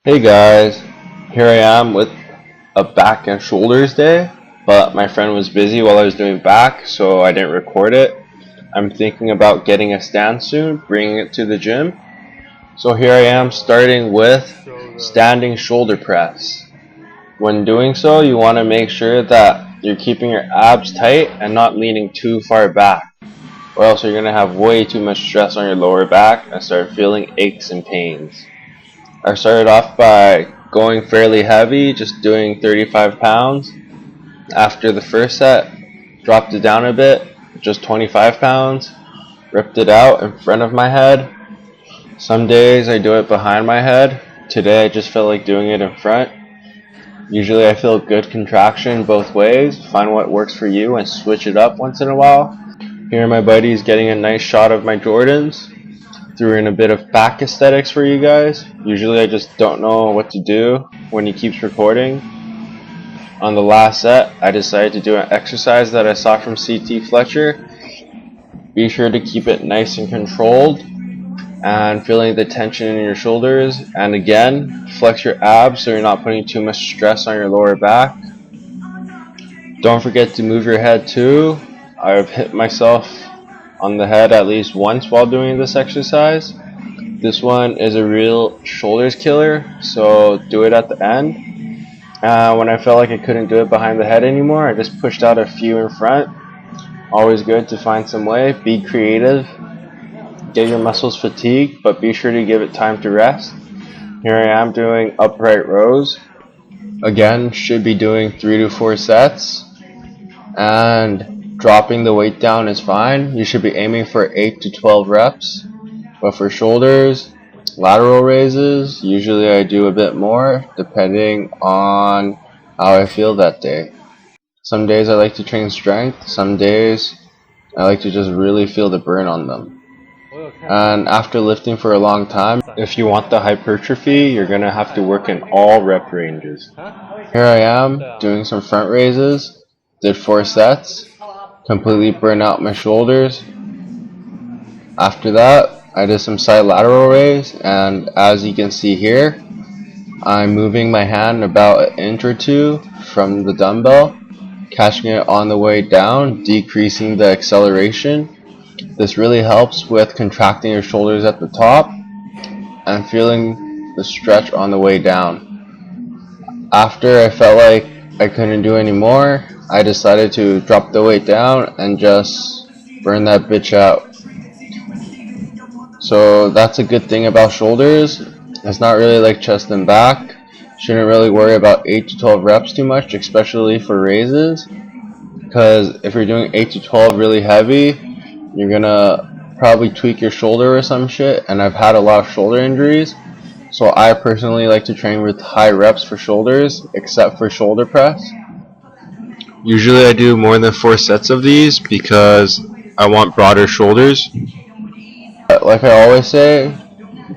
Hey guys, here I am with a back and shoulders day, but my friend was busy while I was doing back, so I didn't record it. I'm thinking about getting a stand soon, bringing it to the gym. So here I am starting with standing shoulder press. When doing so, you want to make sure that you're keeping your abs tight and not leaning too far back, or else you're going to have way too much stress on your lower back and start feeling aches and pains. I started off by going fairly heavy, just doing 35 pounds. After the first set, dropped it down a bit, just 25 pounds, ripped it out in front of my head. Some days I do it behind my head. Today I just felt like doing it in front. Usually I feel good contraction both ways. Find what works for you and switch it up once in a while. Here my buddy is getting a nice shot of my Jordans. Threw in a bit of back aesthetics for you guys. Usually I just don't know what to do when he keeps recording. On the last set, I decided to do an exercise that I saw from CT Fletcher. Be sure to keep it nice and controlled and feeling the tension in your shoulders. And again, flex your abs so you're not putting too much stress on your lower back. Don't forget to move your head too. I've hit myself on the head at least once while doing this exercise. This one is a real shoulders killer, so do it at the end. When I felt like I couldn't do it behind the head anymore, I just pushed out a few in front. Always good to find some way. Be creative. Get your muscles fatigued, but be sure to give it time to rest. Here I am doing upright rows. Again, should be doing 3 to 4 sets. And dropping the weight down is fine. You should be aiming for 8 to 12 reps. But for shoulders, lateral raises, usually I do a bit more depending on how I feel that day. Some days I like to train strength, some days I like to just really feel the burn on them. And after lifting for a long time, if you want the hypertrophy, you're going to have to work in all rep ranges. Here I am doing some front raises, did 4 sets, completely burned out my shoulders. After that, I did some side lateral raise, and as you can see here, I'm moving my hand about an inch or two from the dumbbell, catching it on the way down, decreasing the acceleration. This really helps with contracting your shoulders at the top and feeling the stretch on the way down. After I felt like I couldn't do any more, I decided to drop the weight down and just burn that bitch out. So that's a good thing about shoulders. It's not really like chest and back. Shouldn't really worry about 8 to 12 reps too much, especially for raises. Because if you're doing 8 to 12 really heavy, you're gonna probably tweak your shoulder or some shit. And I've had a lot of shoulder injuries. So I personally like to train with high reps for shoulders, except for shoulder press. Usually I do more than 4 sets of these because I want broader shoulders. Like I always say,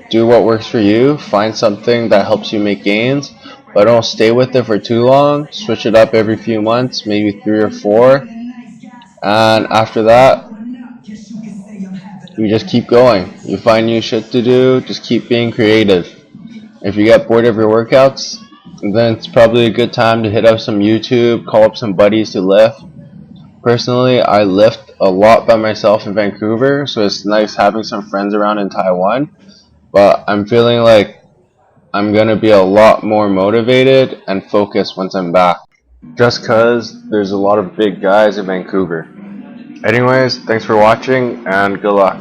do what works for you. Find something that helps you make gains, but don't stay with it for too long. Switch it up every few months, maybe 3 or 4. And after that, you just keep going. You find new shit to do, just keep being creative. If you get bored of your workouts, then it's probably a good time to hit up some YouTube, call up some buddies to lift. Personally, I lift a lot by myself in Vancouver, so it's nice having some friends around in Taiwan. But I'm feeling like I'm going to be a lot more motivated and focused once I'm back. Just cause there's a lot of big guys in Vancouver. Anyways, thanks for watching and good luck.